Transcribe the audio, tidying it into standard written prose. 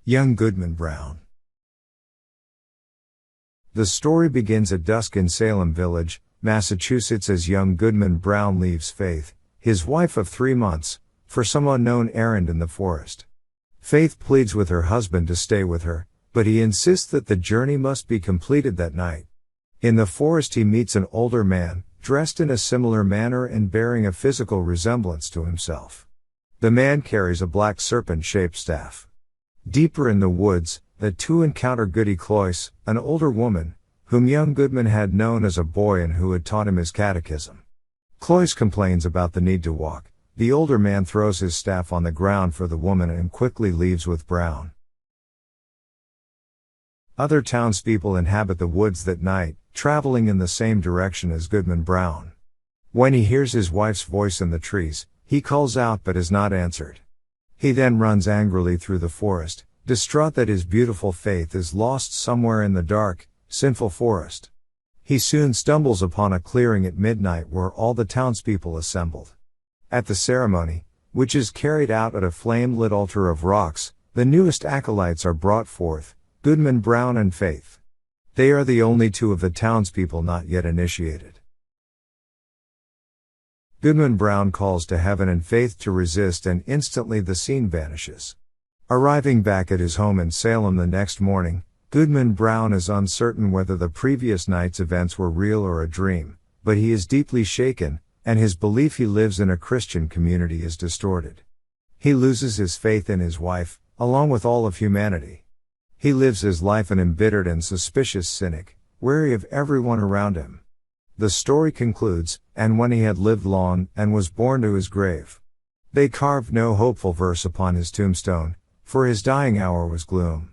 Young Goodman Brown. The story begins at dusk in Salem Village, Massachusetts, as young Goodman Brown leaves Faith, his wife of 3 months, for some unknown errand in the forest. Faith pleads with her husband to stay with her, but he insists that the journey must be completed that night. In the forest he meets an older man, dressed in a similar manner and bearing a physical resemblance to himself. The man carries a black serpent-shaped staff. Deeper in the woods, the two encounter Goody Cloyce, an older woman, whom young Goodman had known as a boy and who had taught him his catechism. Cloyce complains about the need to walk. The older man throws his staff on the ground for the woman and quickly leaves with Brown. Other townspeople inhabit the woods that night, traveling in the same direction as Goodman Brown. When he hears his wife's voice in the trees, he calls out but is not answered. He then runs angrily through the forest, distraught that his beautiful Faith is lost somewhere in the dark, sinful forest. He soon stumbles upon a clearing at midnight where all the townspeople assembled. At the ceremony, which is carried out at a flame-lit altar of rocks, the newest acolytes are brought forth, Goodman Brown and Faith. They are the only two of the townspeople not yet initiated. Goodman Brown calls to heaven and Faith to resist, and instantly the scene vanishes. Arriving back at his home in Salem the next morning, Goodman Brown is uncertain whether the previous night's events were real or a dream, but he is deeply shaken, and his belief he lives in a Christian community is distorted. He loses his faith in his wife, along with all of humanity. He lives his life an embittered and suspicious cynic, wary of everyone around him. The story concludes, and when he had lived long, and was borne to his grave. They carved no hopeful verse upon his tombstone, for his dying hour was gloom.